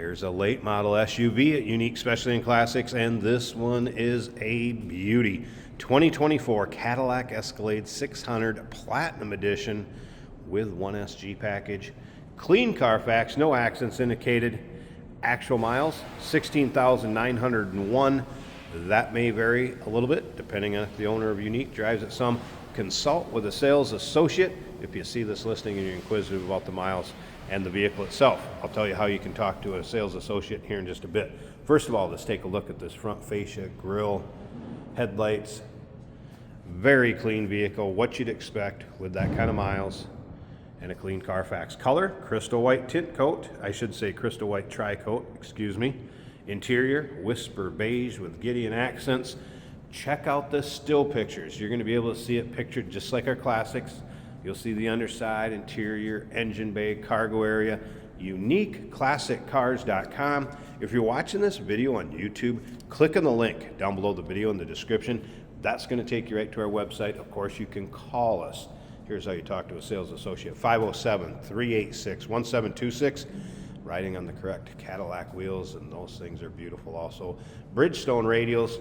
Here's a late model SUV at Unique Specialty and Classics, and this one is a beauty. 2024 Cadillac Escalade 600 Platinum Edition with 1SG package. Clean Carfax, no accidents indicated. Actual miles, 16,901. That may vary a little bit depending on if the owner of Unique drives it some. Consult with a sales associate if you see this listing and you're inquisitive about the miles and the vehicle itself. I'll tell you how you can talk to a sales associate here in just a bit. First of all, let's take a look at this front fascia, grille, headlights. Very clean vehicle, what you'd expect with that kind of miles and a clean Carfax. Color, crystal white tint coat. I should say crystal white tri-coat, excuse me. Interior, whisper beige with Gideon accents. Check out the still pictures. You're going to be able to see it pictured just like our classics. You'll see the underside, interior, engine bay, cargo area. UniqueClassicCars.com. If you're watching this video on YouTube, click on the link down below the video in the description. That's going to take you right to our website. Of course, you can call us. Here's how you talk to a sales associate. 507-386-1726. Riding on the correct Cadillac wheels, and those things are beautiful also. Bridgestone radials.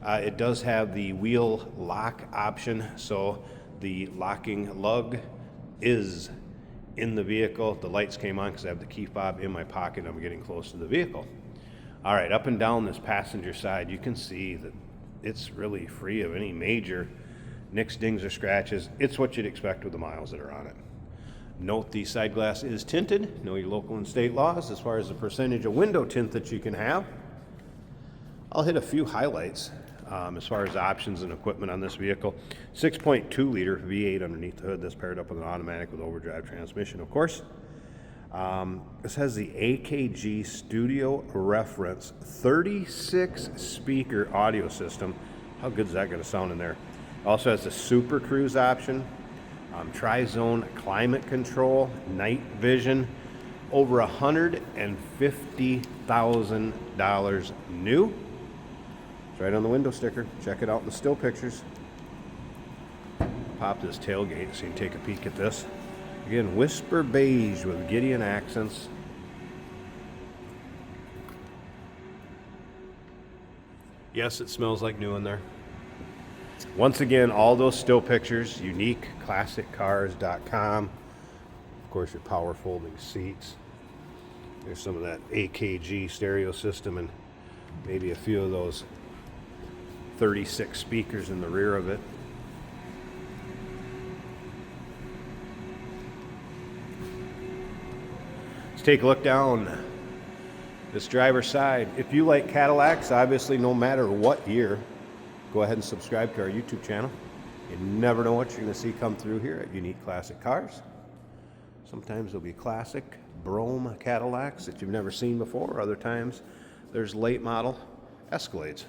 It does have the wheel lock option, so the locking lug is in the vehicle. The lights came on because I have the key fob in my pocket. I'm getting close to the vehicle. All right, up and down this passenger side, you can see that it's really free of any major nicks, dings, or scratches. It's what you'd expect with the miles that are on it. Note the side glass is tinted. Know your local and state laws as far as the percentage of window tint that you can have. I'll hit a few highlights as far as options and equipment on this vehicle. 6.2 liter V8 underneath the hood. That's paired up with an automatic with overdrive transmission, of course. This has the AKG Studio Reference 36 speaker audio system. How good is that going to sound in there? Also has the Super Cruise option, tri-zone climate control, night vision. Over $150,000 new. It's right on the window sticker. Check it out in the still pictures. Pop this tailgate so you can take a peek at this. Again, whisper beige with Gideon accents. Yes, it smells like new in there. Once again, all those still pictures, UniqueClassicCars.com. Of course, your power folding seats. There's some of that AKG stereo system and maybe a few of those 36 speakers in the rear of it. Let's take a look down this driver's side. If you like Cadillacs, obviously no matter what year, go ahead and subscribe to our YouTube channel. You never know what you're going to see come through here at Unique Classic Cars. Sometimes there'll be classic Brougham Cadillacs that you've never seen before. Other times there's late model Escalades.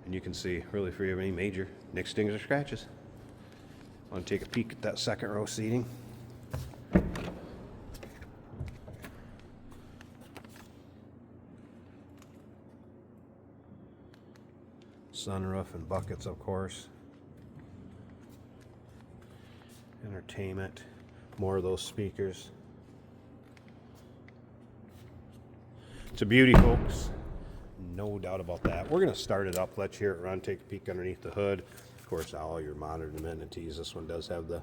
And you can see really free of any major nicks, dings, or scratches. I want to take a peek at that second row seating. Sunroof and buckets, of course. Entertainment. More of those speakers. It's a beauty, folks. No doubt about that. We're going to start it up, let you hear it run, take a peek underneath the hood. Of course, all your modern amenities. This one does have the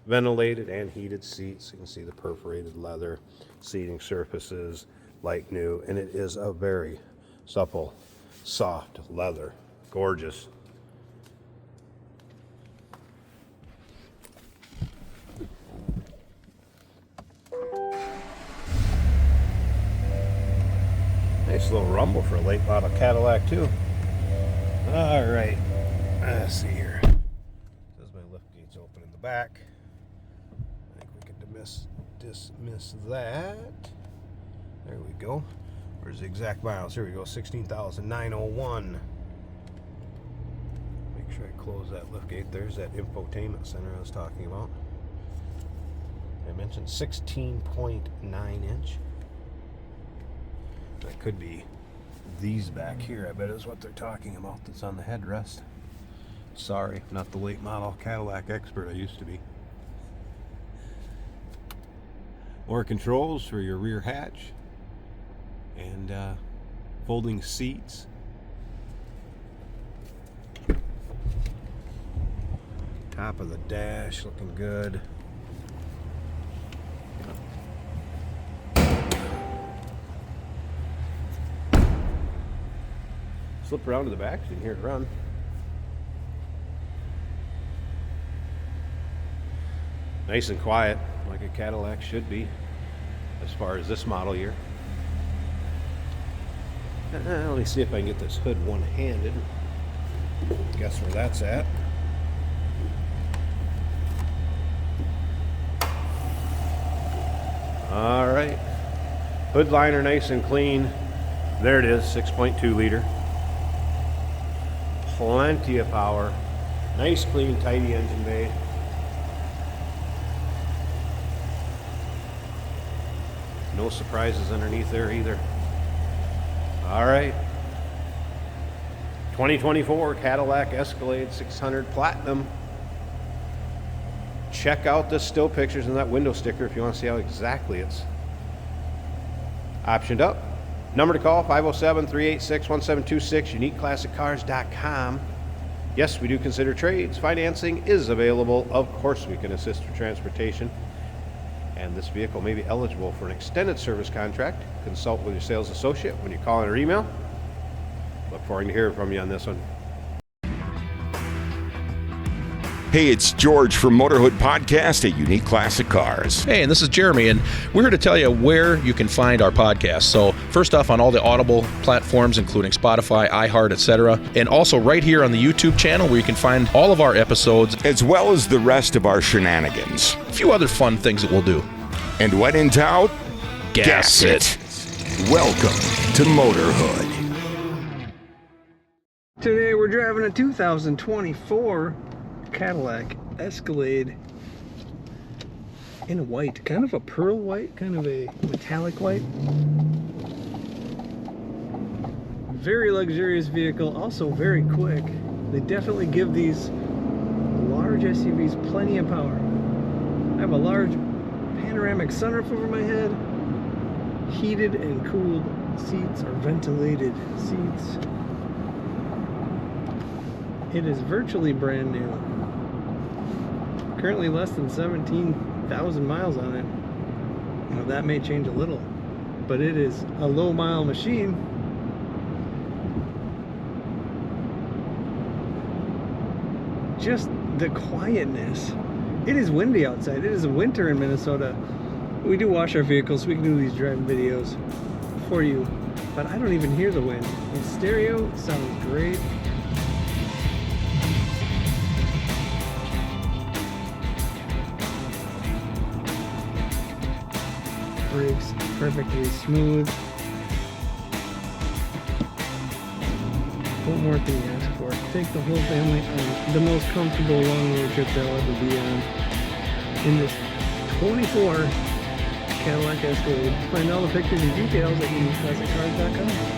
ventilated and heated seats. You can see the perforated leather, seating surfaces, like new, and it is a very supple, soft leather. Gorgeous. Nice little rumble for a late model Cadillac too. All right, let's see here. Says my lift gate's open in the back. I think we can dismiss that. There we go. Where's the exact miles? Here we go, 16,901. Make sure I close that lift gate. There's that infotainment center I was talking about. I mentioned 16.9 inch. That could be these back here, I bet is what they're talking about that's on the headrest. Sorry, not the late model Cadillac expert I used to be. More controls for your rear hatch. And folding seats. Top of the dash looking good. Slip around to the back so you can hear it run. Nice and quiet, like a Cadillac should be, as far as this model year. Let me see if I can get this hood one-handed. Guess where that's at. All right. Hood liner nice and clean. There it is, 6.2 liter. Plenty of power. Nice, clean, tidy engine bay. No surprises underneath there either. All right. 2024 Cadillac Escalade 600 Platinum. Check out the still pictures and that window sticker if you want to see how exactly it's optioned up. Number to call, 507-386-1726, uniqueclassiccars.com. Yes, we do consider trades. Financing is available. Of course, we can assist with transportation. And this vehicle may be eligible for an extended service contract. Consult with your sales associate when you call in or email. Look forward to hearing from you on this one. Hey, it's George from Motorhood Podcast at Unique Classic Cars. Hey, and this is Jeremy, and we're here to tell you where you can find our podcast. So first off, on all the Audible platforms, including Spotify, iHeart, etc., and also right here on the YouTube channel where you can find all of our episodes, as well as the rest of our shenanigans. A few other fun things that we'll do. And when in doubt, gas it. Welcome to Motorhood. Today we're driving a 2024 Cadillac Escalade in a white, kind of a pearl white, kind of a metallic white. Very luxurious vehicle, also very quick. They definitely give these large SUVs plenty of power. I have a large panoramic sunroof over my head, heated and cooled seats, or ventilated seats. It is virtually brand new. Currently less than 17,000 miles on it. Now that may change a little, but it is a low mile machine. Just the quietness. It is windy outside. It is winter in Minnesota. We do wash our vehicles, so we can do these driving videos for you, but I don't even hear the wind. The stereo sounds great. Brakes perfectly smooth. What more can you ask for? Take the whole family on the most comfortable long road trip they'll ever be on in this 24 Cadillac Escalade. Find all the pictures and details at uniqueclassiccars.com.